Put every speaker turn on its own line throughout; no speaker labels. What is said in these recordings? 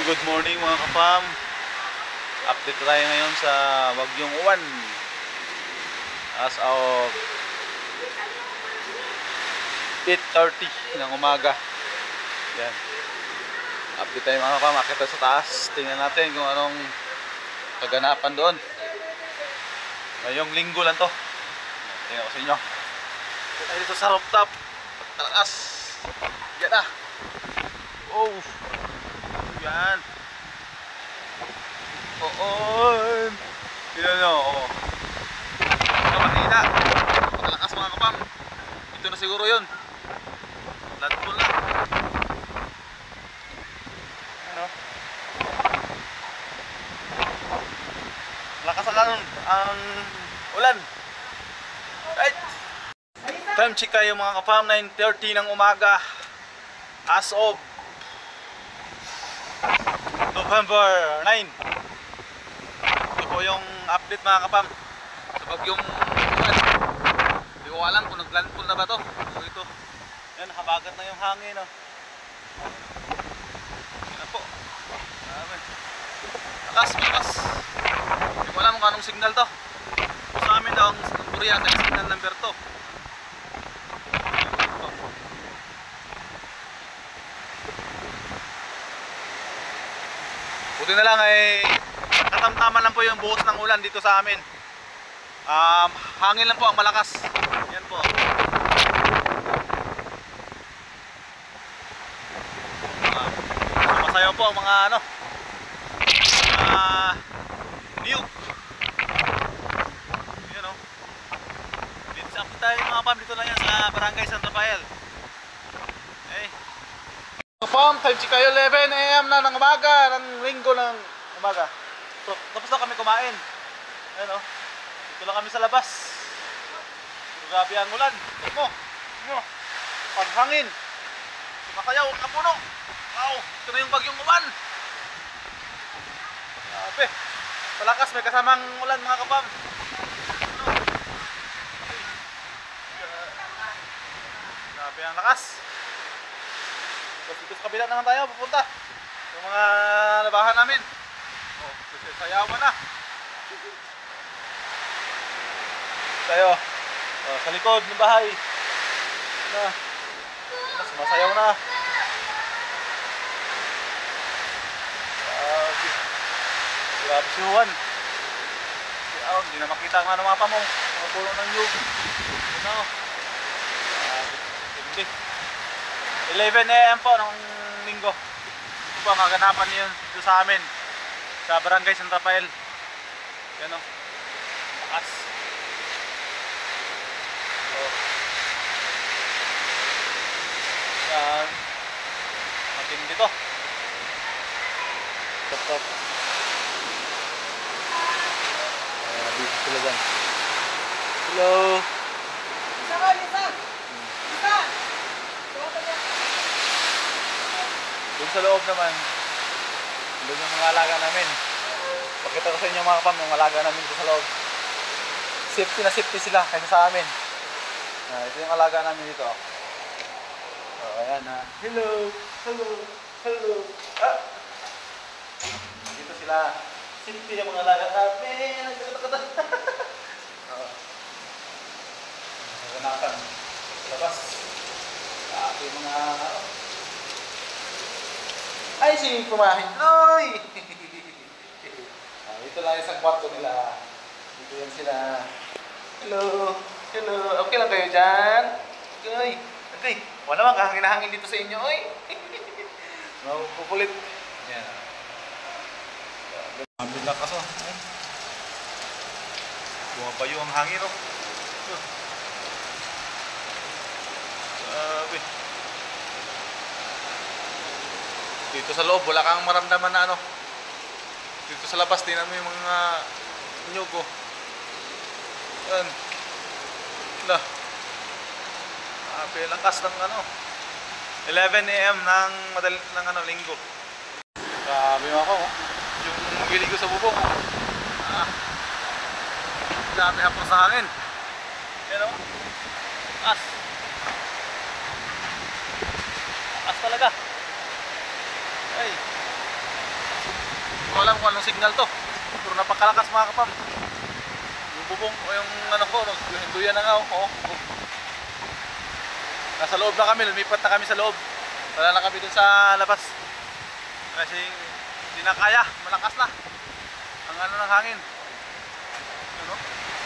Good morning mga kapam. Update tayo ngayon sa Bagyong Uwan. As of 8:30 ng umaga. Yan. Update tayo mga kapam. Akit tayo sa taas. Tingnan natin kung anong kaganapan doon. Ngayong linggo lang to. Tingnan ko sa inyo. Tayo dito sa rooftop. Talakas. Yan na. Oh. Yan. Oo. Tignan nyo. Oo. Ito kanina. Malakas mga kapam. Ito na siguro yun. Landfall na. Ano? Malakas ang ulan. Right. Time check kayo mga kapam. 9:30 ng umaga. As of November 9. Ito po yung update mga kapam sa bagyong uwan. Hindi ko alam kung naglandfall na ba to. So ito, yan, habagat na yung hangin, oh. Yan po. Lakas, lakas. Hindi ko alam kung anong signal to. Sa amin daw ang Korea ay signal number 2. Buti na lang ay katamtaman lang po yung buhos ng ulan dito sa amin. Hangin lang po ang malakas. Yan po. Sumasayaw po ang mga niyog. Yan o. Dito sa tayo mga pam, dito lang yan sa Barangay San Rafael. Okay. Kapam, time check kayo, 11 AM na ng umaga, ng linggo ng umaga. So, tapos na kami kumain. Ayan o. Dito lang kami sa labas. Grabe ang ulan. Ito mo. Paghangin. Sumasayaw ang puno. Wow, ito na yung bagyong uwan. Grabe. Malakas, may kasamang ulan mga kapam. Grabe ang lakas. Tapos dito sa kabila naman tayo pupunta yung mga labahan namin. Oh, sayawan na tayo. Oh, sa likod ng bahay na sumasayaw na. Grabe si Juan. Hindi na makita ang mga pamo, mga puno ng yug. Ano? Hindi. 11 AM po ng linggo. Ito po ang kaganapan niyo dito sa amin sa Barangay San Rafael. Yan o. Lakas. So, yan. Matindi to. Top. Busy sila dyan. Hello. Lisa! Doon sa loob naman, doon yung mga alaga namin. Pakita ko sa inyo mga kapam, yung alaga namin dito sa loob. Safety na safety sila kaysa sa amin. Ito yung alaga namin dito. Ayan na. Hello. Dito sila. Safety yung mga alaga namin. Naganakan. Labas. Ito yung mga ay, si pumahin. Uy! Ito lang isang kwarto nila. Dito yan sila. Hello. Okay lang kayo dyan? Okay. Wala naman kahangin-hangin dito sa inyo. Uy! Mapupulit. Yan. Ambil lakas o. Bumapayo ang hangin o. Sabi. Dito sa loob, wala kang maramdaman na ano. Dito sa labas, tingnan mo yung mga nyug ko. Yan. Wala. Lakas ng 11 AM ng linggo. Grabe mo ako. Yung gilig ko sa bubong. Dami hapon sa hangin. Yan o. As talaga. Ay. ko alam kung anong signal to. Pero napakalakas mga kapam. Yung bubong o yung ano ko, yung hinduyan na nga oh. Nasa loob na kami, lumipat na kami sa loob. Wala na kami dun sa labas. Kasi hindi na kaya, malakas na ang ano ng hangin. Ano?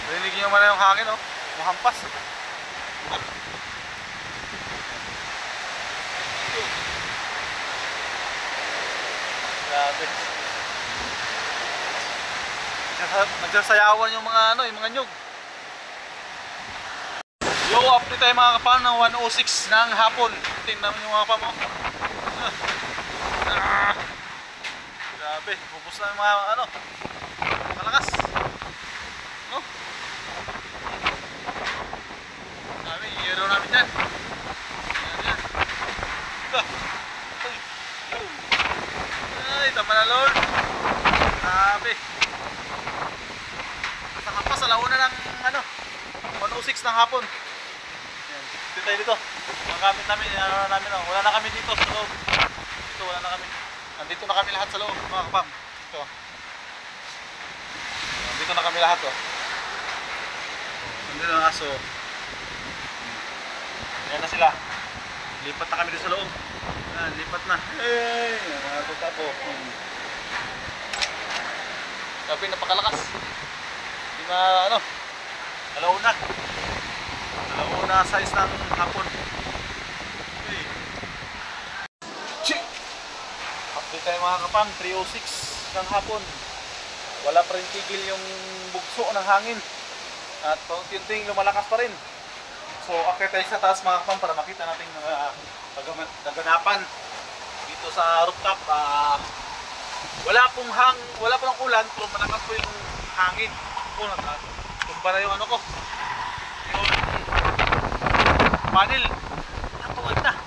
Narinig nyo naman yung hangin oh. Mahampas. Grabe. Nagsasayawan yung mga ano, yung mga nyug. Yo, update tayo mga kapam ng 1:06 ng hapon. Tingnan naman yung mga kapam oh. Grabe, pupus na yung mga ano. Malakas. No? Grabe, i-hero namin dyan. Yan. Ay, tama na Lord. Grabe. Saka pa sa launa ng ano 1:06 ng hapon. Yan, dito tayo dito. Ang gamit namin, ano namin oh. Wala na kami dito sa loob. Dito wala na kami. Nandito na kami lahat sa loob, mga kapam. Ito. Nandito na kami lahat oh. Nandito na ang aso. Ayan na sila. Lipat na kami dito sa loob. Ayan, lipat na. Hey! Nakatuta po. Sabi, napakalakas. Hindi na ano. Alauna. Alauna size ng hapon. Okay. Update tayo mga kapam, 3:06 ng hapon. Wala pa rin tigil yung bugso ng hangin. At paunti-unting lumalakas pa rin. So akit tayo sa taas mga kapam para makita natin kaganapan dito sa rooftop. Wala pong ulan pero malakas po yung hangin. Tumba na yung ano ko. Yung panel. Natuwad na.